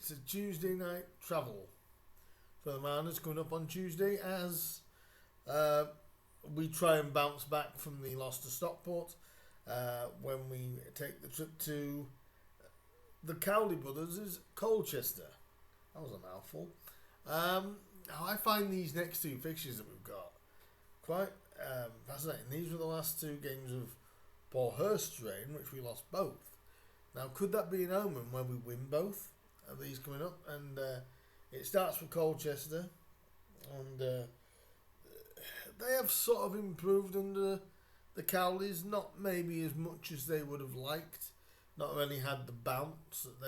it's a Tuesday night travel for the Mariners coming up on Tuesday as we try and bounce back from the loss to Stockport when we take the trip to the Cowley brothers' Colchester. That was a mouthful. I find these next two fixtures that we've got quite fascinating. These were the last two games of Paul Hurst's reign, which we lost both. Now, could that be an omen where we win both of these coming up? And it starts with Colchester, and they have sort of improved under the Cowleys, not maybe as much as they would have liked. Not really had the bounce that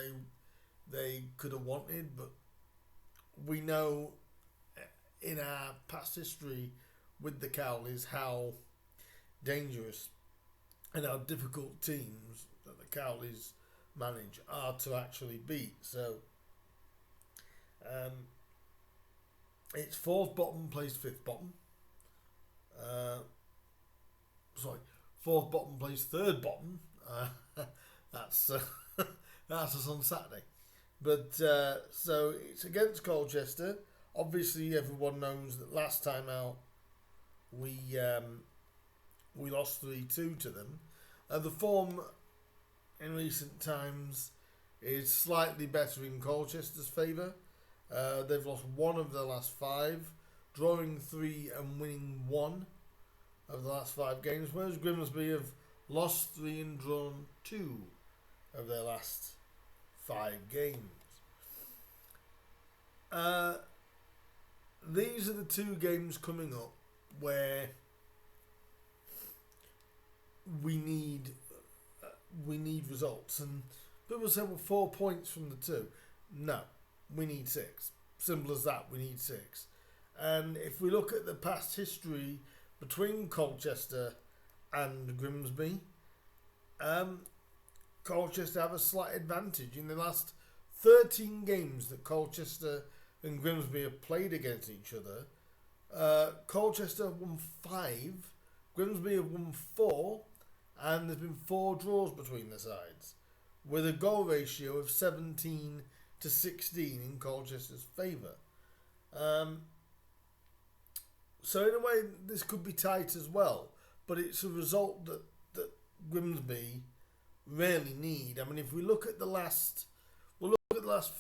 they could have wanted, but we know in our past history with the Cowleys how dangerous and how difficult teams that the Cowleys manage are to actually beat. So it's fourth bottom plays fifth bottom. Fourth bottom plays third bottom. That's us on Saturday. But so it's against Colchester. Obviously, everyone knows that last time out we lost 3-2 to them. The form in recent times is slightly better in Colchester's favour. They've lost one of their last five, drawing 3 and winning 1 of the last 5 games, whereas Grimsby have lost 3 and drawn 2 of their last 5 games. These are the 2 games coming up where we need results, and people say, well, 4 points from the 2. No, we need 6. Simple as that. We need 6. And if we look at the past history between Colchester and Grimsby, Colchester have a slight advantage. In the last 13 games that Colchester and Grimsby have played against each other, Colchester have won 5, Grimsby have won 4, and there's been 4 draws between the sides, with a goal ratio of 17 to 16 in Colchester's favour. So in a way, this could be tight as well, but it's a result that Grimsby really need. I mean, if we look at the last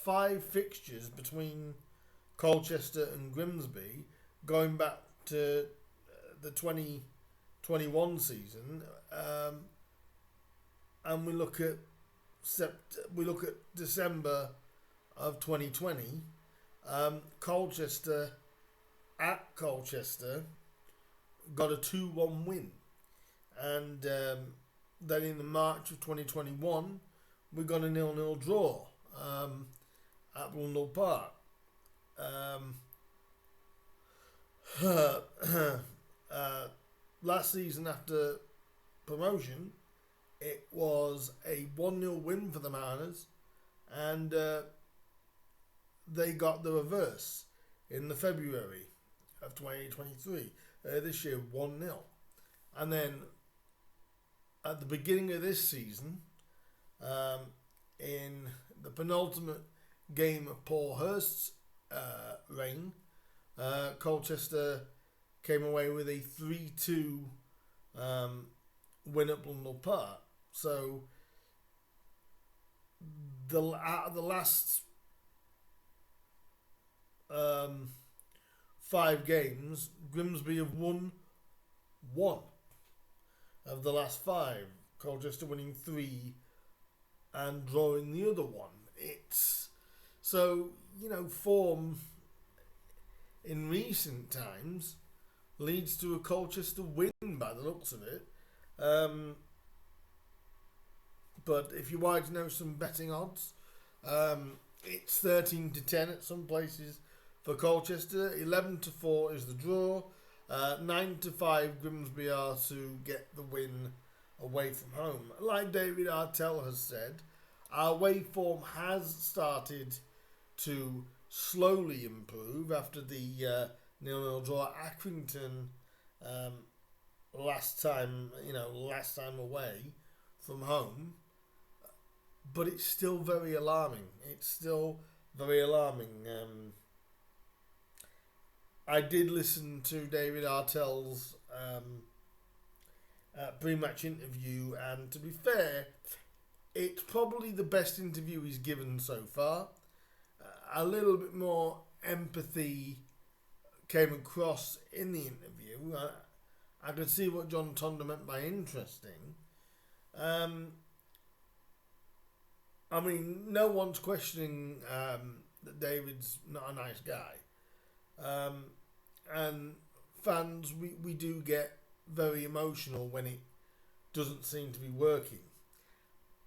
5 fixtures between Colchester and Grimsby, going back to the 2021 season, and we look at December of 2020, Colchester at Colchester got a 2-1 win, and then in the March of 2021 we got a 0-0 draw at Blundell Park. Last season after promotion, it was a 1-0 win for the Mariners, and they got the reverse in the February of 2023. This year, 1-0. And then at the beginning of this season, in the penultimate game of Paul Hurst's reign, Colchester came away with a 3-2 win at Blundell Park. So out of the last 5 games, Grimsby have won 1 of the last 5. Colchester winning 3 and drawing the other 1. It's so, form in recent times leads to a Colchester win by the looks of it. But if you wanted to know some betting odds, it's 13 to 10 at some places for Colchester. 11 to 4 is the draw. 9 to 5 Grimsby are to get the win away from home. Like David Artell has said, our away form has started to slowly improve after the 0-0 draw at Accrington last time away from home. But it's still very alarming. It's still very alarming. I did listen to David Artell's pre-match interview, and to be fair, it's probably the best interview he's given so far. A little bit more empathy came across in the interview. I could see what John Tonder meant by interesting. I mean, no one's questioning that David's not a nice guy. And fans, we do get very emotional when it doesn't seem to be working.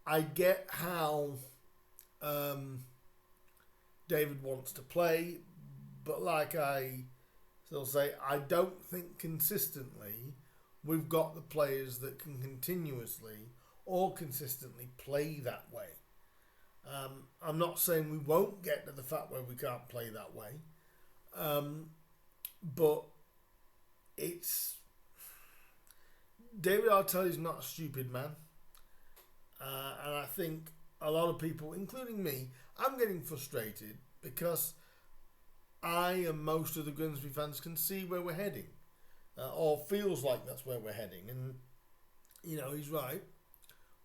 I get how David wants to play, but like I still say, I don't think consistently we've got the players that can continuously or consistently play that way. I'm not saying we won't get to the fact where we can't play that way, but it's David Artell is not a stupid man, and I think a lot of people, including me, I'm getting frustrated because I and most of the Grimsby fans can see where we're heading, or feels like that's where we're heading. And you know, he's right.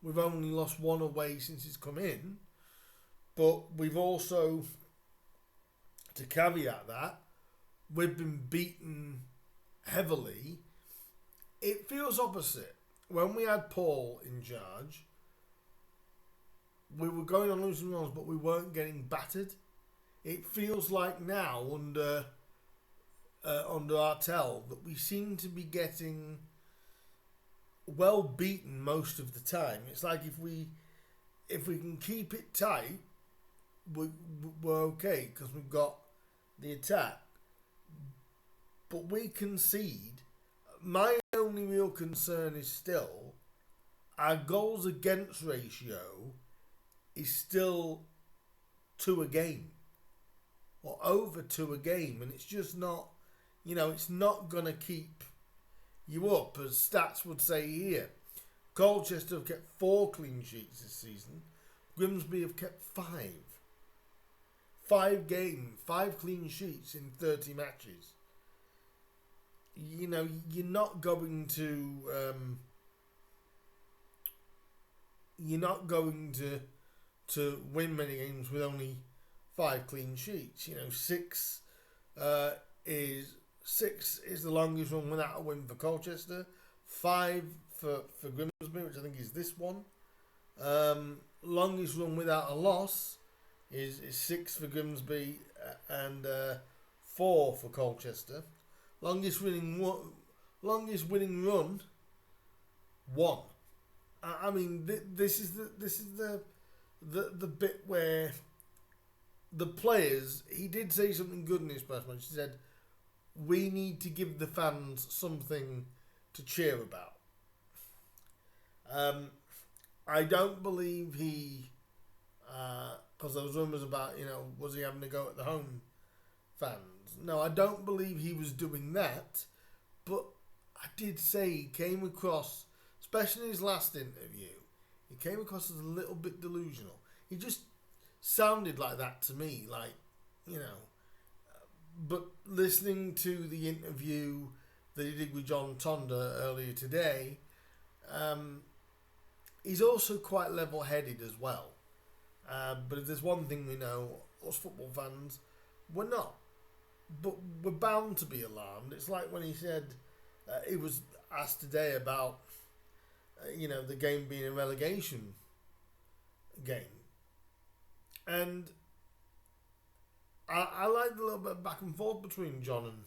We've only lost one away since he's come in, but we've also, to caveat that, we've been beaten heavily. It feels opposite. When we had Paul in charge, we were going on losing runs, but we weren't getting battered. It feels like now under Artell that we seem to be getting well beaten most of the time. It's like if we can keep it tight, we're okay because we've got the attack. But we concede. My only real concern is still our goals against ratio is still 2 a game or over 2 a game, and it's just not, it's not going to keep you up, as stats would say here. Colchester have kept 4 clean sheets this season. Grimsby have kept 5. 5 games, 5 clean sheets in 30 matches. You're not going to win many games with only 5 clean sheets. 6 is the longest run without a win for Colchester. 5 for Grimsby, which I think is this one. Longest run without a loss is 6 for Grimsby and 4 for Colchester. Longest winning run, 1. I mean, this is the bit where the players. He did say something good in his press conference. He said, "We need to give the fans something to cheer about." I don't believe he, because there was rumours about, was he having to go at the home fans? No, I don't believe he was doing that, but I did say he came across, especially in his last interview, he came across as a little bit delusional. He just sounded like that to me, but listening to the interview that he did with John Tonder earlier today, he's also quite level-headed as well. But if there's one thing we know, us football fans, we're not. But we're bound to be alarmed. It's like when he said, he was asked today about, the game being a relegation game. And I liked a little bit of back and forth between John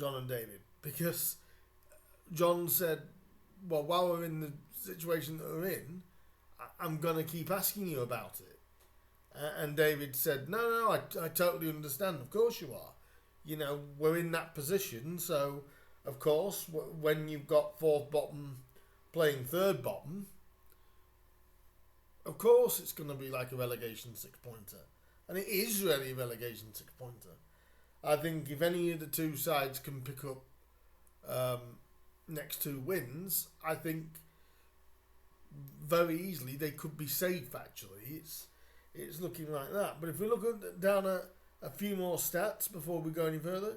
and David, because John said, well, while we're in the situation that we're in, I'm going to keep asking you about it. And David said, no, I totally understand. Of course you are. We're in that position. So, of course, when you've got 4th bottom playing 3rd bottom, of course it's going to be like a relegation 6-pointer. And it is really a relegation 6-pointer. I think if any of the two sides can pick up next 2 wins, I think very easily they could be safe, actually. it's looking like that. But if we look down a few more stats before we go any further,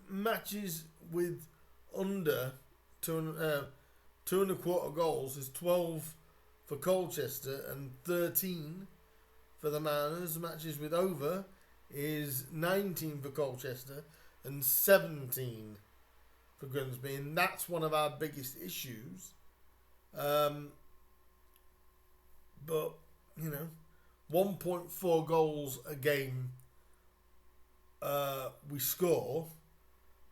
matches with under two and a quarter goals is 12 for Colchester and 13 for the Mariners. Matches with over is 19 for Colchester and 17 for Grimsby, and that's one of our biggest issues. But 1.4 goals a game we score,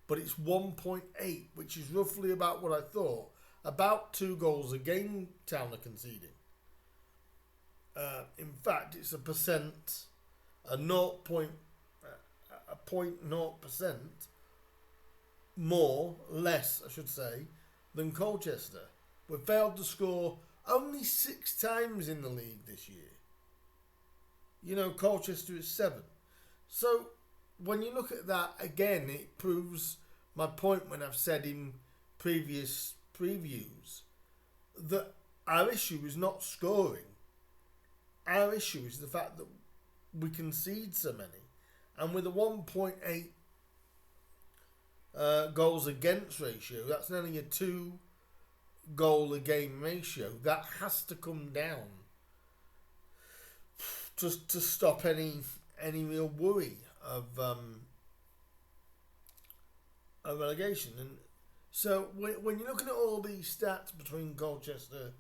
but it's 1.8, which is roughly about what I thought. About 2 goals a game Town are conceding. In fact, it's a 0.0% less, I should say, than Colchester. We've failed to score only 6 times in the league this year. Colchester is 7. So when you look at that again, it proves my point when I've said in previous previews that our issue is not scoring. Our issue is the fact that we concede so many. And with a 1.8 goals against ratio, that's only a 2 goal a game ratio. That has to come down just to stop any real worry of relegation. And so when you're looking at all these stats between Colchester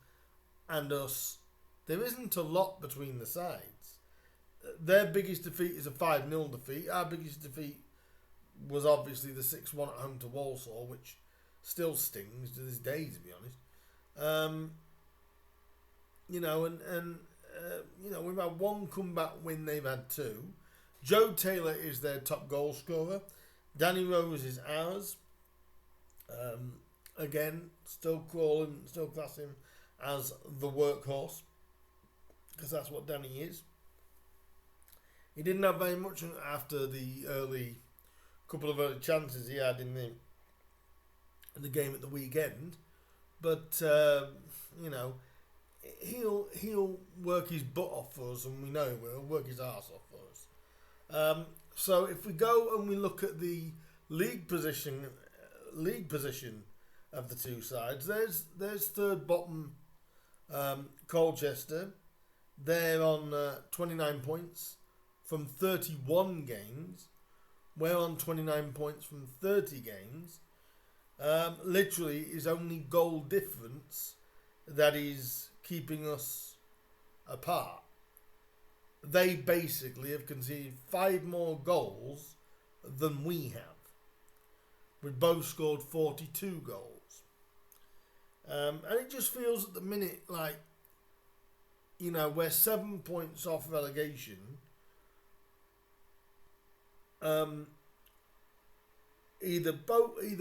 and us, there isn't a lot between the sides. Their biggest defeat is a 5-0 defeat. Our biggest defeat was obviously the 6-1 at home to Walsall, which still stings to this day, to be honest. We've had 1 comeback win, they've had 2. Joe Taylor is their top goal scorer. Danny Rose is ours. Again, still class him as the workhorse, because that's what Danny is. He didn't have very much after the couple of early chances he had in the game at the weekend, but he'll work his butt off for us, and we know he will. He'll work his arse off for us. So if we go and we look at the league position of the two sides, there's third bottom Colchester. They're on 29 points from 31 games. We're on 29 points from 30 games. Literally is only goal difference that is keeping us apart. They basically have conceded 5 more goals than we have. We've both scored 42 goals. And it just feels at the minute like, we're 7 points off relegation. Either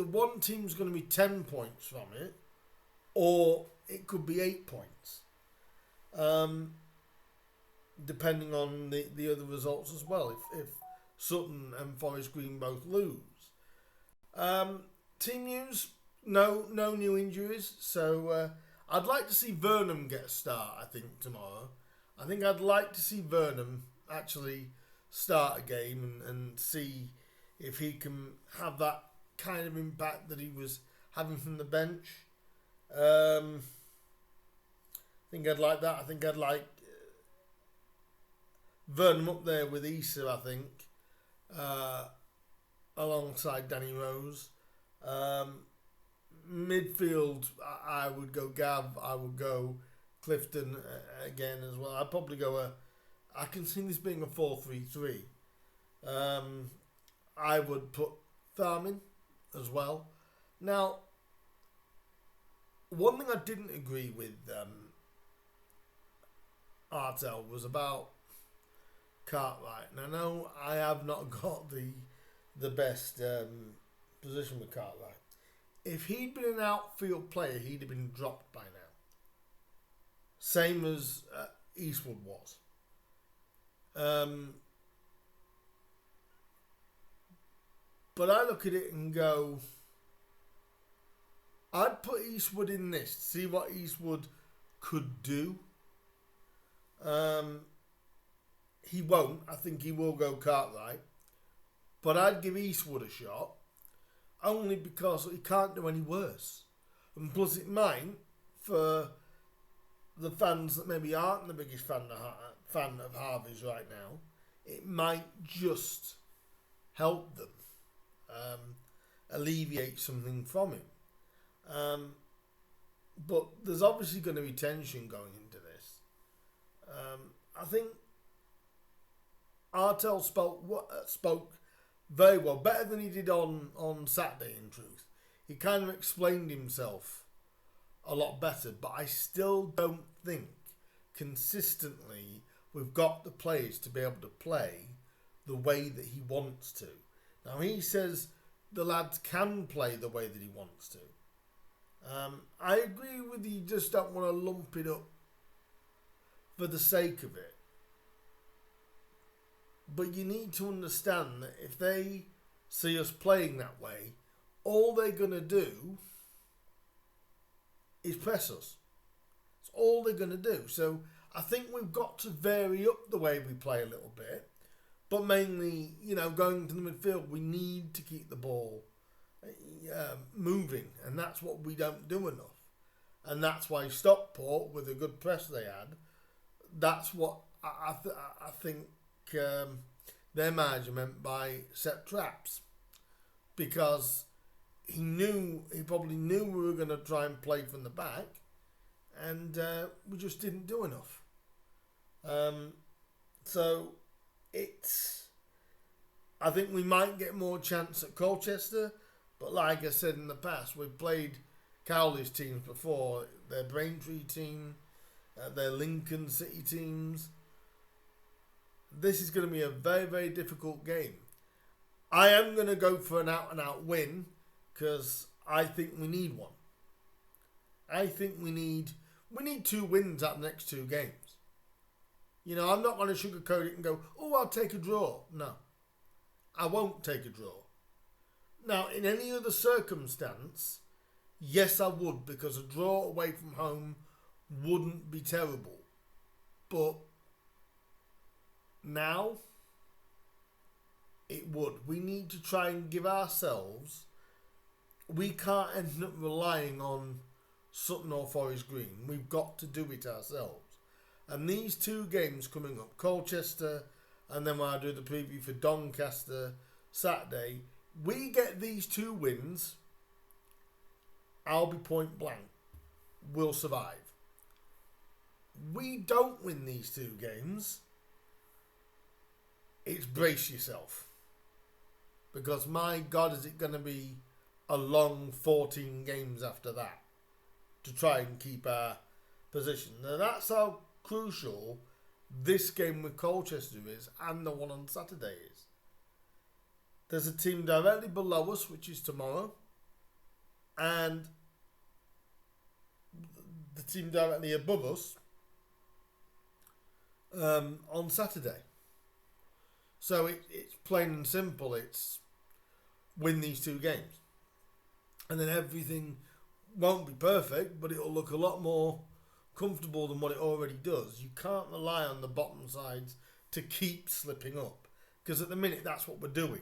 one team's going to be 10 points from it, or it could be 8 points. Depending on the other results as well, if Sutton and Forest Green both lose. Team news, no new injuries, so I'd like to see Vernam get a start, I think, tomorrow. I think I'd like to see Vernam actually start a game and see if he can have that kind of impact that he was having from the bench. I think I'd like that. I think I'd like Vernam up there with Issa, I think, alongside Danny Rose. Midfield, I would go Gav, I would go Clifton again as well. I'd probably go I can see this being a 4-3-3. I would put Tharmin as well. Now, one thing I didn't agree with Artel was about Cartwright. And I know I have not got the best position with Cartwright. If he'd been an outfield player, he'd have been dropped by now. Same as Eastwood was. But I look at it and go, I'd put Eastwood in this, see what Eastwood could do. He won't. I think he will go Cartwright. But I'd give Eastwood a shot, only because he can't do any worse. And plus it might, for the fans that maybe aren't the biggest fan of Harvey's right now, it might just help them alleviate something from him. But there's obviously going to be tension going into this. I think Artell spoke very well, better than he did on Saturday, in truth. He kind of explained himself a lot better, but I still don't think consistently we've got the players to be able to play the way that he wants to. Now, he says the lads can play the way that he wants to. I agree with you, just don't want to lump it up for the sake of it. But you need to understand that if they see us playing that way, all they're going to do is press us. It's all they're going to do. So I think we've got to vary up the way we play a little bit. But mainly, going to the midfield, we need to keep the ball moving. And that's what we don't do enough. And that's why Stockport, with a good press they had, that's what I think their manager meant by set traps. Because he probably knew we were going to try and play from the back, and we just didn't do enough. So I think we might get more chance at Colchester, but like I said in the past, we've played Cowley's teams before, their Braintree team, their Lincoln City teams. This is going to be a very, very difficult game. I am going to go for an out-and-out win, because I think we need one. I think we need 2 wins out of the next 2 games. I'm not going to sugarcoat it and go, I'll take a draw. No, I won't take a draw. Now, in any other circumstance, yes, I would, because a draw away from home wouldn't be terrible. But now, it would. We need to try and give ourselves... We can't end up relying on Sutton or Forest Green. We've got to do it ourselves. And these 2 games coming up, Colchester, and then when I do the preview for Doncaster Saturday, we get these 2 wins, I'll be point blank. We'll survive. We don't win these 2 games, it's brace yourself. Because my God, is it going to be a long 14 games after that to try and keep our position. Now that's how crucial this game with Colchester is, and the one on Saturday is. There's a team directly below us, which is tomorrow, and the team directly above us on Saturday. So it's plain and simple. It's win these 2 games. And then everything won't be perfect, but it'll look a lot more comfortable than what it already does. You can't rely on the bottom sides to keep slipping up, because at the minute that's what we're doing.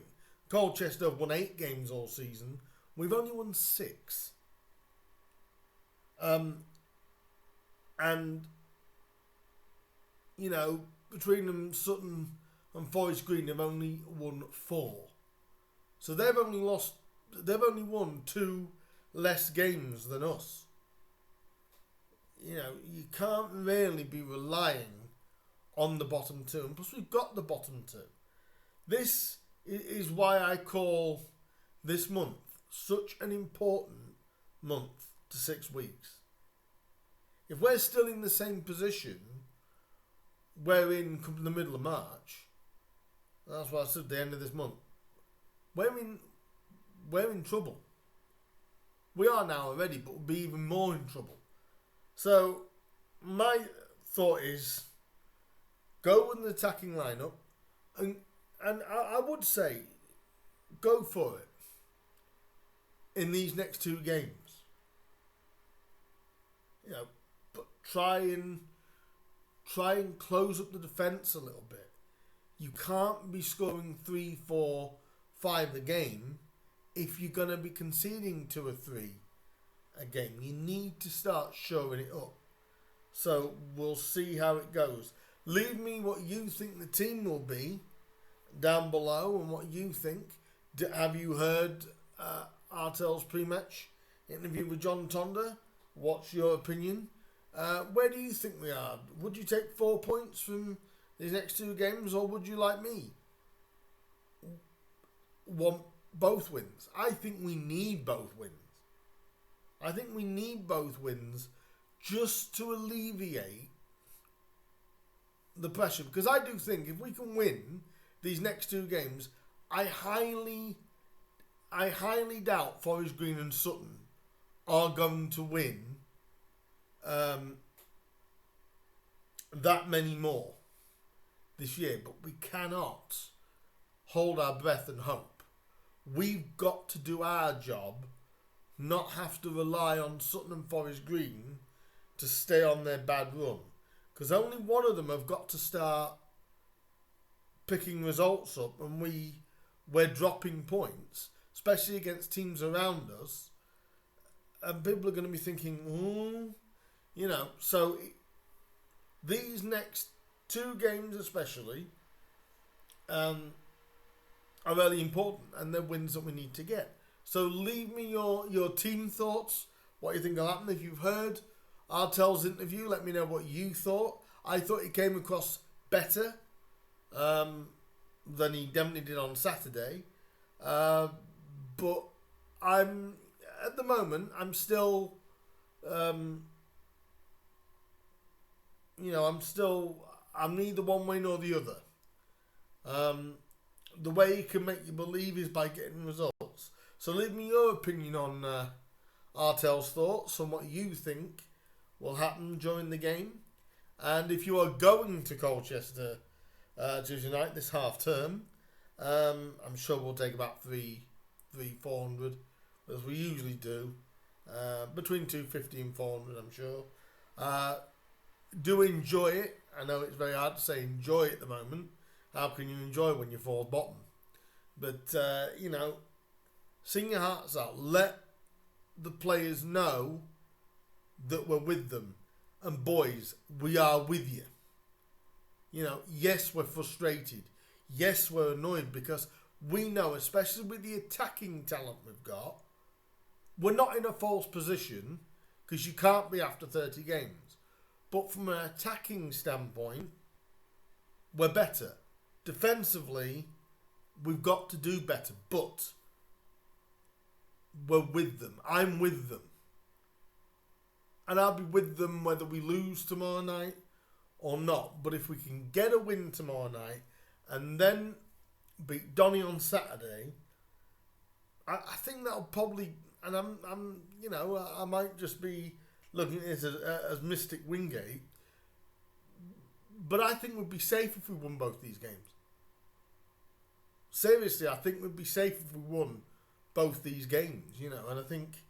Colchester have won 8 games all season. We've only won 6. And between them, Sutton and Forest Green have only won 4. So they've only won 2 less games than us. You can't really be relying on the bottom 2. And plus, we've got the bottom 2. This is why I call this month such an important month to 6 weeks. If we're still in the same position we're in the middle of March, that's why I said the end of this month, we're in trouble. We are now already, but we'll be even more in trouble. So my thought is go with an attacking lineup, and I would say go for it in these next 2 games. But try and close up the defence a little bit. You can't be scoring 3, 4, 5 a game if you're going to be conceding 2 or 3 a game. You need to start showing it up. So we'll see how it goes. Leave me what you think the team will be down below and what you think. Have you heard Artel's pre-match interview with John Tonda? What's your opinion? Where do you think we are? Would you take 4 points from these next 2 games, or would you, like me, want both wins? I think we need both wins. I think we need both wins just to alleviate the pressure. Because I do think if we can win these next 2 games, I highly doubt Forest Green and Sutton are going to win that many more this year. But we cannot hold our breath and hope. We've got to do our job, not have to rely on Sutton and Forest Green to stay on their bad run. Because only one of them have got to start picking results up, and we're dropping points, especially against teams around us. And people are going to be thinking, so these next 2 games especially are really important, and they're wins that we need to get. So leave me your team thoughts, what you think will happen. If you've heard Artel's interview, let me know what you thought. I thought he came across better than he definitely did on Saturday. But at the moment, I'm still, I'm neither one way nor the other. The way he can make you believe is by getting results. So leave me your opinion on Artel's thoughts and what you think will happen during the game. And if you are going to Colchester Tuesday night this half term, I'm sure we'll take about 400 as we usually do, between 250 and 400, I'm sure. Do enjoy it. I know it's very hard to say enjoy at the moment. How can you enjoy when you fall bottom? But sing your hearts out. Let the players know that we're with them. And boys, we are with you. Yes, we're frustrated. Yes, we're annoyed, because we know, especially with the attacking talent we've got, we're not in a false position, because you can't be after 30 games. But from an attacking standpoint, we're better. Defensively, we've got to do better, but we're with them. I'm with them. And I'll be with them whether we lose tomorrow night or not. But if we can get a win tomorrow night and then beat Donny on Saturday, I think that'll probably, and I might just be looking at it as Mystic Wingate, but I think we'd be safe if we won both these games. Seriously, I think we'd be safe if we won both these games, and I think,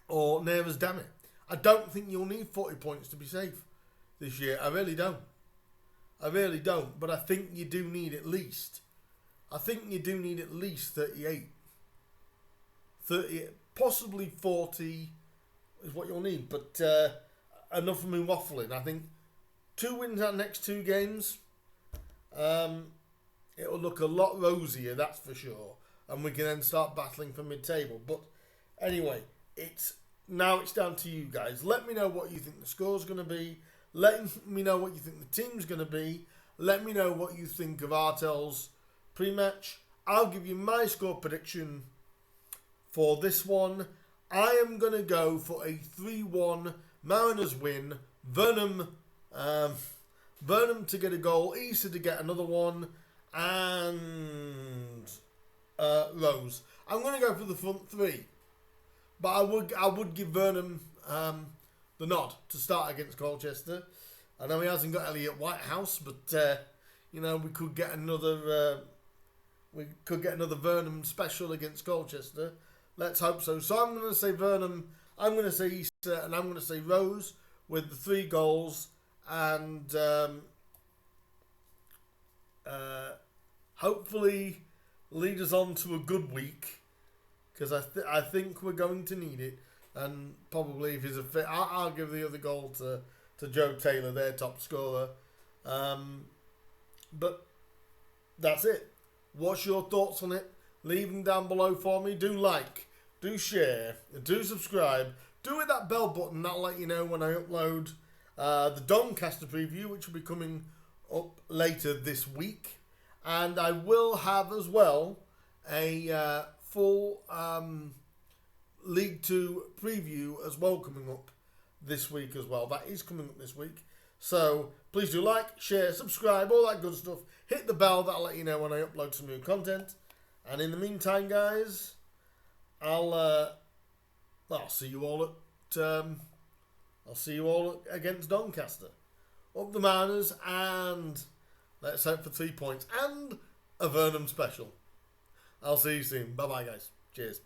or near as damn it. I don't think you'll need 40 points to be safe this year. I really don't. But I think you do need at least 38. 30, possibly 40 is what you'll need. But enough of me waffling. I think 2 wins out next 2 games. It'll look a lot rosier, that's for sure. And we can then start battling for mid-table. But anyway, it's down to you guys. Let me know what you think the score's going to be. Let me know what you think the team's going to be. Let me know what you think of Artel's pre-match. I'll give you my score prediction for this one. I am going to go for a 3-1 Mariners win. Vernam to get a goal. Easter to get another one. And Rose. I'm going to go for the front 3. But I would give Vernam the nod to start against Colchester. I know he hasn't got Elliot Whitehouse, but we could get another Vernam special against Colchester. Let's hope so. So I'm going to say Vernam I'm going to say Easter, and I'm going to say Rose with the 3 goals, and hopefully lead us on to a good week, because I think we're going to need it. And probably if he's a fit, I'll give the other goal to Joe Taylor, their top scorer. But that's it. What's your thoughts on it? Leave them down below for me. Do like, do share, do subscribe. Do hit that bell button. That'll let you know when I upload the Doncaster preview, which will be coming up later this week. And I will have as well a full League 2 preview as well coming up this week as well. That is coming up this week. So please do like, share, subscribe, all that good stuff. Hit the bell. That'll let you know when I upload some new content. And in the meantime, guys, I'll see you all against Doncaster. Up the Mariners, and let's hope for 3 points and a Vernam special. I'll see you soon. Bye bye, guys. Cheers.